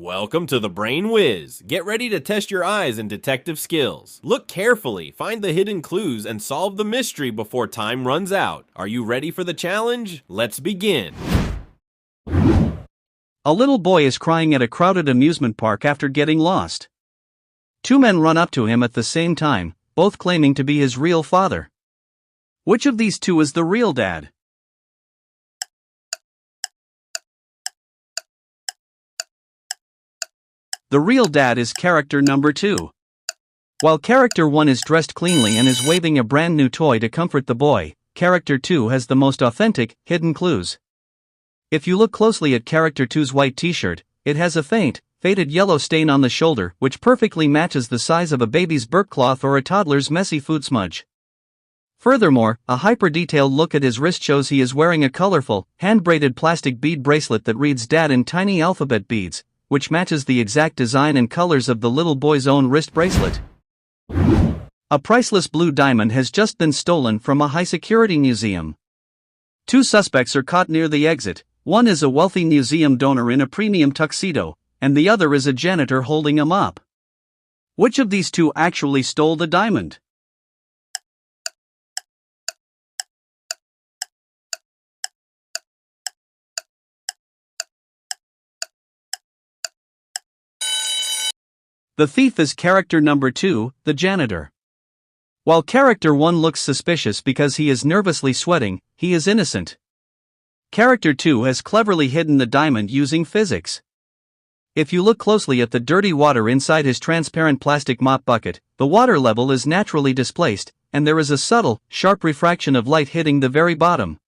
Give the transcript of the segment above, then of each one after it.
Welcome to the Brain Whiz. Get ready to test your eyes and detective skills. Look carefully, find the hidden clues, and solve the mystery before time runs out. Are you ready for the challenge? Let's begin. A little boy is crying at a crowded amusement park after getting lost. Two men run up to him at the same time, both claiming to be his real father. Which of these two is the real dad? The real dad is character number 2. While character 1 is dressed cleanly and is waving a brand new toy to comfort the boy, character 2 has the most authentic, hidden clues. If you look closely at character 2's white t-shirt, it has a faint, faded yellow stain on the shoulder which perfectly matches the size of a baby's burp cloth or a toddler's messy food smudge. Furthermore, a hyper-detailed look at his wrist shows he is wearing a colorful, hand-braided plastic bead bracelet that reads Dad in tiny alphabet beads, which matches the exact design and colors of the little boy's own wrist bracelet. A priceless blue diamond has just been stolen from a high-security museum. Two suspects are caught near the exit. One is a wealthy museum donor in a premium tuxedo, and the other is a janitor holding a mop. Which of these two actually stole the diamond? The thief is character number 2, the janitor. While character 1 looks suspicious because he is nervously sweating, he is innocent. Character 2 has cleverly hidden the diamond using physics. If you look closely at the dirty water inside his transparent plastic mop bucket, the water level is naturally displaced, and there is a subtle, sharp refraction of light hitting the very bottom.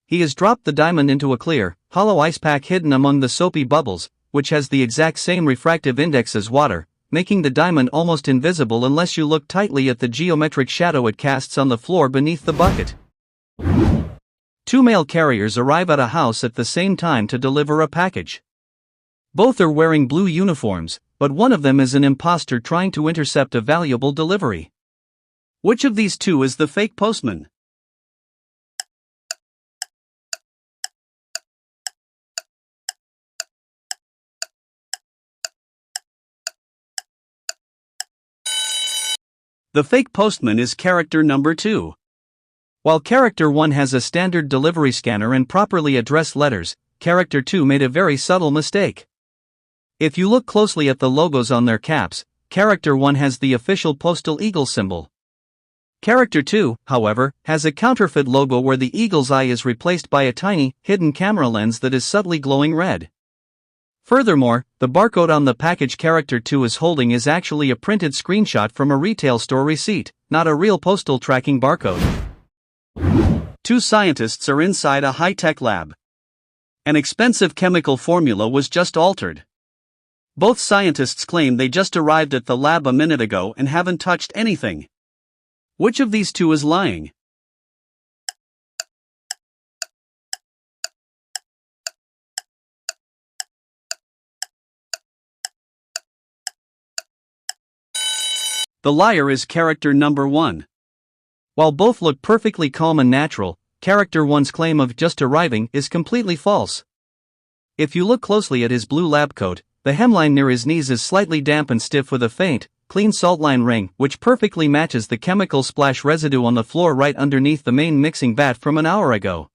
He has dropped the diamond into a clear, hollow ice pack hidden among the soapy bubbles, which has the exact same refractive index as water, making the diamond almost invisible unless you look tightly at the geometric shadow it casts on the floor beneath the bucket. Two mail carriers arrive at a house at the same time to deliver a package. Both are wearing blue uniforms, but one of them is an imposter trying to intercept a valuable delivery. Which of these two is the fake postman? The fake postman is character number 2. While character 1 has a standard delivery scanner and properly addressed letters, character 2 made a very subtle mistake. If you look closely at the logos on their caps, character 1 has the official postal eagle symbol. Character 2, however, has a counterfeit logo where the eagle's eye is replaced by a tiny, hidden camera lens that is subtly glowing red. Furthermore, the barcode on the package character 2 is holding is actually a printed screenshot from a retail store receipt, not a real postal tracking barcode. Two scientists are inside a high-tech lab. An expensive chemical formula was just altered. Both scientists claim they just arrived at the lab a minute ago and haven't touched anything. Which of these two is lying? The liar is character number 1. While both look perfectly calm and natural, character 1's claim of just arriving is completely false. If you look closely at his blue lab coat, the hemline near his knees is slightly damp and stiff with a faint, clean salt line ring which perfectly matches the chemical splash residue on the floor right underneath the main mixing vat from an hour ago.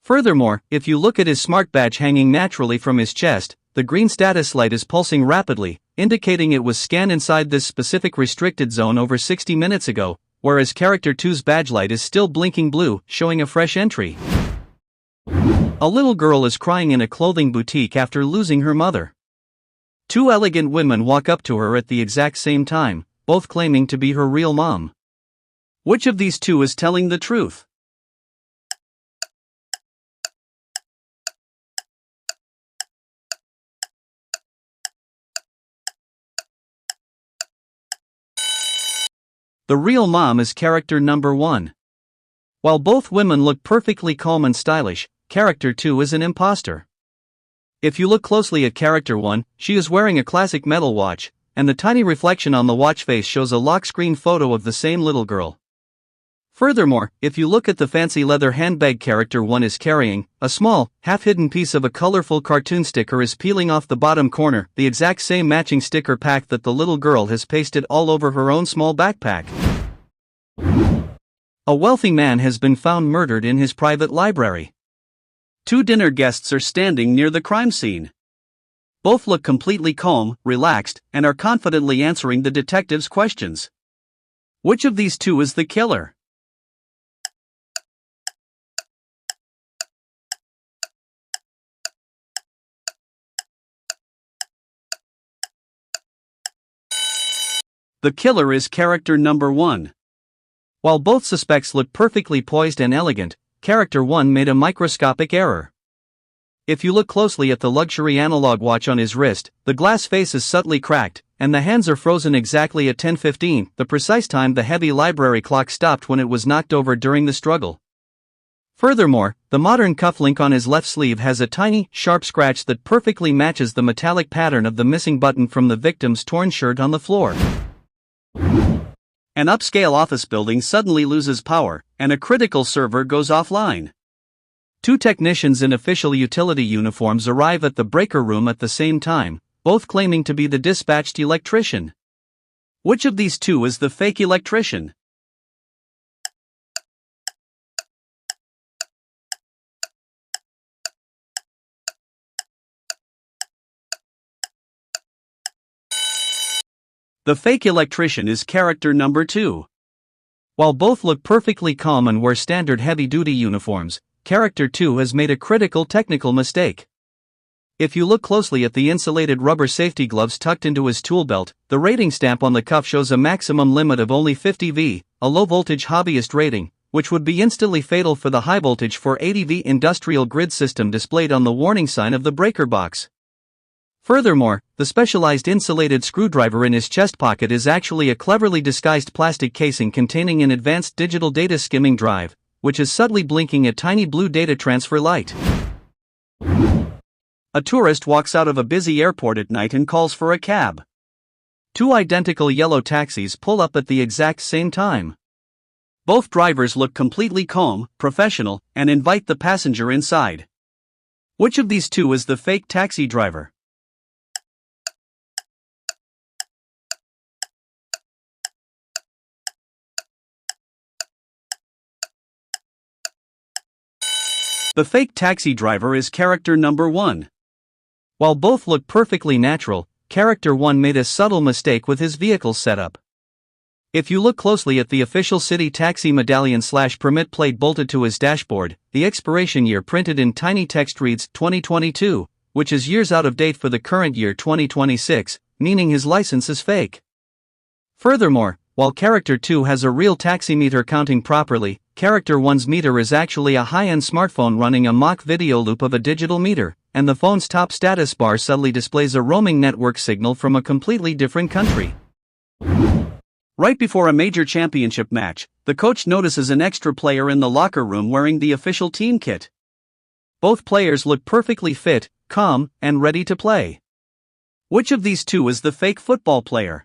Furthermore, if you look at his smart badge hanging naturally from his chest, the green status light is pulsing rapidly, indicating it was scanned inside this specific restricted zone over 60 minutes ago, whereas character 2's badge light is still blinking blue, showing a fresh entry. A little girl is crying in a clothing boutique after losing her mother. Two elegant women walk up to her at the exact same time, both claiming to be her real mom. Which of these two is telling the truth? The real mom is character number 1. While both women look perfectly calm and stylish, character 2 is an imposter. If you look closely at character 1, she is wearing a classic metal watch, and the tiny reflection on the watch face shows a lock screen photo of the same little girl. Furthermore, if you look at the fancy leather handbag character 1 is carrying, a small, half-hidden piece of a colorful cartoon sticker is peeling off the bottom corner, the exact same matching sticker pack that the little girl has pasted all over her own small backpack. A wealthy man has been found murdered in his private library. 2 dinner guests are standing near the crime scene. Both look completely calm, relaxed, and are confidently answering the detective's questions. Which of these 2 is the killer? The killer is character number 1. While both suspects look perfectly poised and elegant, character 1 made a microscopic error. If you look closely at the luxury analog watch on his wrist, the glass face is subtly cracked, and the hands are frozen exactly at 10:15, the precise time the heavy library clock stopped when it was knocked over during the struggle. Furthermore, the modern cufflink on his left sleeve has a tiny, sharp scratch that perfectly matches the metallic pattern of the missing button from the victim's torn shirt on the floor. An upscale office building suddenly loses power, and a critical server goes offline. 2 technicians in official utility uniforms arrive at the breaker room at the same time, both claiming to be the dispatched electrician. Which of these 2 is the fake electrician? The fake electrician is character number 2. While both look perfectly calm and wear standard heavy-duty uniforms, character 2 has made a critical technical mistake. If you look closely at the insulated rubber safety gloves tucked into his tool belt, the rating stamp on the cuff shows a maximum limit of only 50 V, a low-voltage hobbyist rating, which would be instantly fatal for the high-voltage 480 V industrial grid system displayed on the warning sign of the breaker box. Furthermore, the specialized insulated screwdriver in his chest pocket is actually a cleverly disguised plastic casing containing an advanced digital data skimming drive, which is subtly blinking a tiny blue data transfer light. A tourist walks out of a busy airport at night and calls for a cab. 2 identical yellow taxis pull up at the exact same time. Both drivers look completely calm, professional, and invite the passenger inside. Which of these 2 is the fake taxi driver? The fake taxi driver is character number 1. While both look perfectly natural, character 1 made a subtle mistake with his vehicle setup. If you look closely at the official city taxi medallion/permit plate bolted to his dashboard, the expiration year printed in tiny text reads 2022, which is years out of date for the current year 2026, meaning his license is fake. Furthermore, while character 2 has a real taxi meter counting properly, character 1's meter is actually a high-end smartphone running a mock video loop of a digital meter, and the phone's top status bar subtly displays a roaming network signal from a completely different country. Right before a major championship match, the coach notices an extra player in the locker room wearing the official team kit. Both players look perfectly fit, calm, and ready to play. Which of these 2 is the fake football player?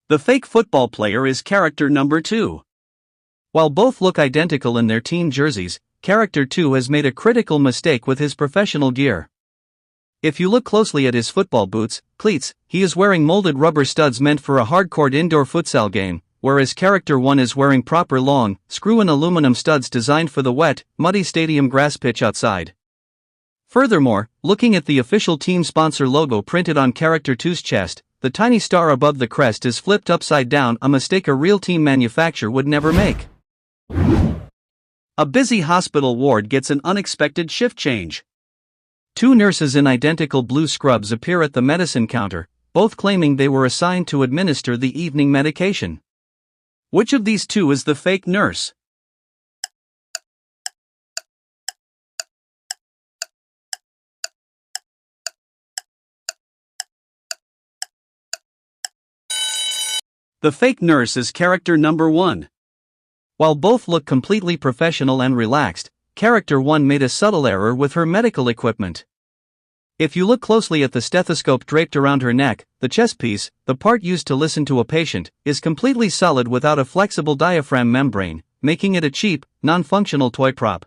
The fake football player is character number 2. While both look identical in their team jerseys, character 2 has made a critical mistake with his professional gear. If you look closely at his football boots, cleats, he is wearing molded rubber studs meant for a hardcore indoor futsal game, whereas character 1 is wearing proper long, screw-in aluminum studs designed for the wet, muddy stadium grass pitch outside. Furthermore, looking at the official team sponsor logo printed on character 2's chest, the tiny star above the crest is flipped upside down, a mistake a real team manufacturer would never make. A busy hospital ward gets an unexpected shift change. 2 nurses in identical blue scrubs appear at the medicine counter, both claiming they were assigned to administer the evening medication. Which of these 2 is the fake nurse? The fake nurse is character number 1. While both look completely professional and relaxed, Character 1 made a subtle error with her medical equipment. If you look closely at the stethoscope draped around her neck, the chest piece, the part used to listen to a patient, is completely solid without a flexible diaphragm membrane, making it a cheap, non-functional toy prop.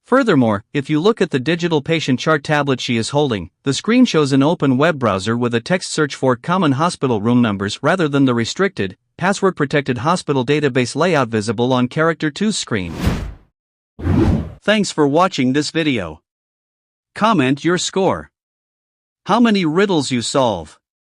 Furthermore, if you look at the digital patient chart tablet she is holding, the screen shows an open web browser with a text search for common hospital room numbers rather than the restricted, password-protected hospital database layout visible on Character 2's screen. Thanks for watching this video. Comment your score. How many riddles you solve.